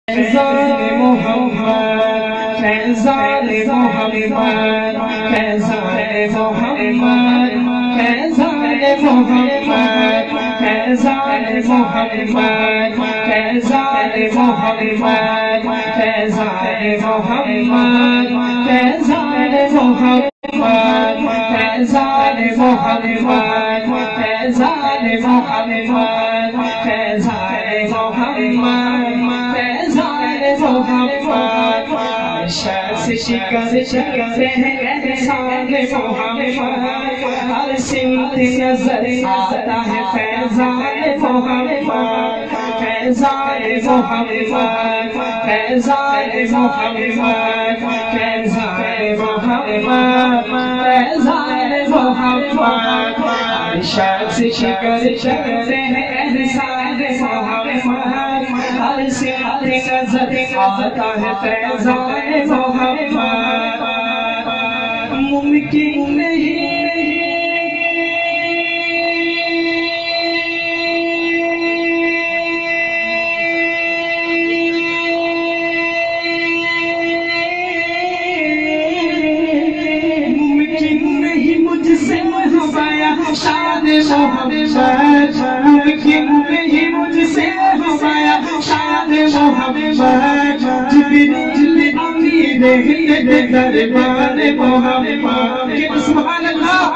فیضان محمد فیضان محمد فیضان محمد فیضان محمد فیضان محمد فیضان محمد فیضان محمد فیضان محمد فیضان محمد فیضان محمد فیضان محمد محمد شخص شکر شکر ہے احسان محمد ہر سمت نظر آتا ہے فیضان محمد فیضان محمد فیضان محمد فیضان محمد فیضان محمد شخص شکر شکر ہے احسان محمد ہر سمت نظر آتا ہے فیضان محمد ممکن نہیں مجھ سے ہوایا شان محمد ممکن نہیں مجھ سے ہوایا شان محمد جبریل امین دربار محمد سبحان اللہ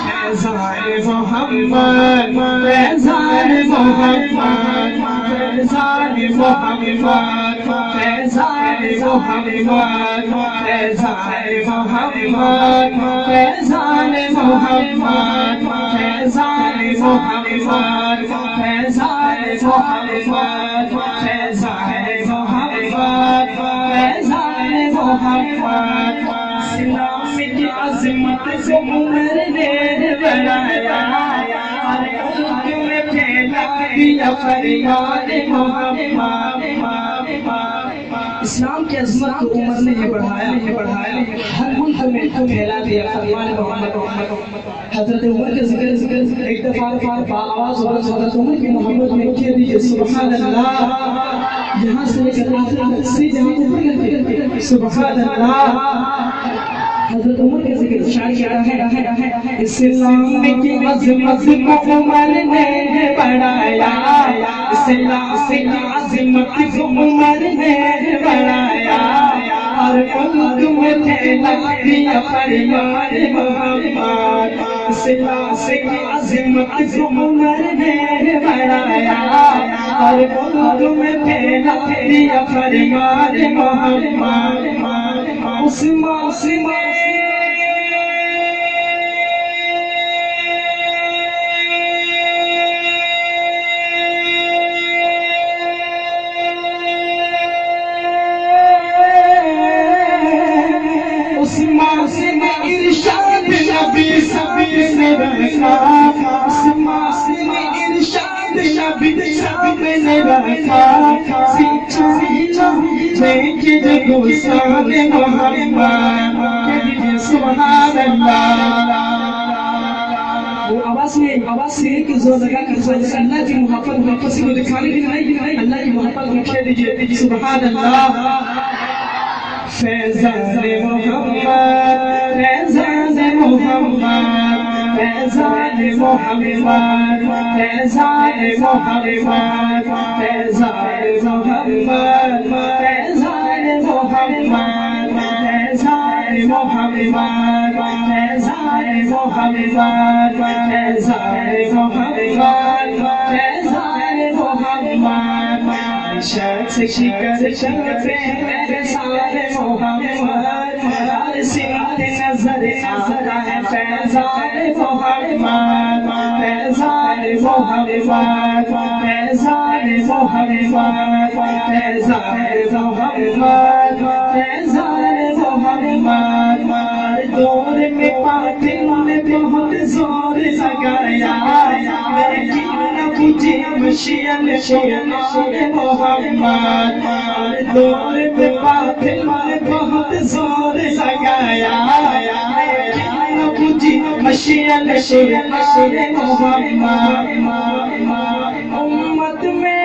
فیضان محمد فیضان محمد فیضان محمد فیضان محمد فیضان محمد فیضان محمد فیضان محمد فیضان محمد فیضان محمد فیضان محمد اسلام کی عظمت کو عمر نے بنایا ہر ملک میں پھیلا دیا فریاد محمد اسلام کی عظمت کو عمر نے بڑھایا ہر ملک میں پھیلا دیا فرمان محمد حضرت عمر کے ذکر ایک دفعہ آواز حضرت عمر کی محمد میں کہہ دیجئے سبحان اللہ یہاں سے لے کر آخر تک سے جہاں اوپر کرتے سبحان اللہ حضرت عمر کے ذکر شاعر کیا ہے اسلام کی عظمت کو عمر نے بڑھایا اسلام کی عظمت کو عمر نے بڑھایا ہر ملک میں پھیلا دیا فرمان محمد اسلام کی عظمت کو عمر نے بڑھایا ہر ملک میں پھیلا دیا فرمان محمد عثمان سے ارشاد نبی سبھی نے رکھا عثمان سے ارشاد نبی سبھی نے رکھا سیچھا لیکن گوسان محمد سبحان اللہ وہ آواز سے ایک زور لگا کر اللہ کی محبت کسی کو دکھانے کی نہیں اللہ کی محبت کو کہہ دیجئے سبحان اللہ فیضان محمد فیضان محمد فیضان محمد فیضان محمد فیضان محمد فیضان محمد فیضان محمد فیضان محمد فیضان محمد فیضان محمد شخص شکر شکر احسان محمد ہر سمت نظر آتا ہے فیضان محمد فیضان محمد فیضان محمد فیضان محمد فیضان محمد ہر دور میں باطل نے بہت زور لگایا لیکن نہ پوچھی مشیل محمد ہر دور میں باطل نے بہت زور لگایا لیکن نہ پوچھی مشیل محمد امت میں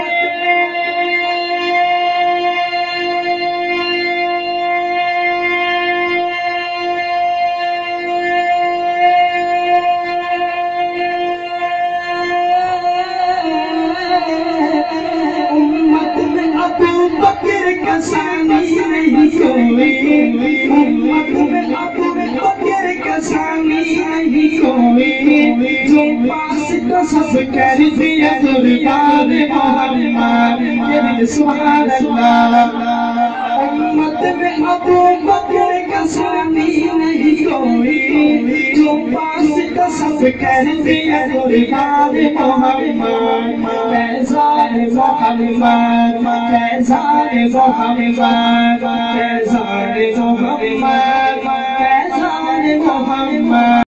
کوئی امت میں ابو بکر کا ثانی نہیں کوئی جو پاس تو سب کر دیا دربار محمد سبحان اللہ امت میں ابو بکر کا ثانی نہیں کوئی جو پاس تو سب کر دیا دربار محمد فیضان محمد فیضان محمد فیضان محمد فیضان محمد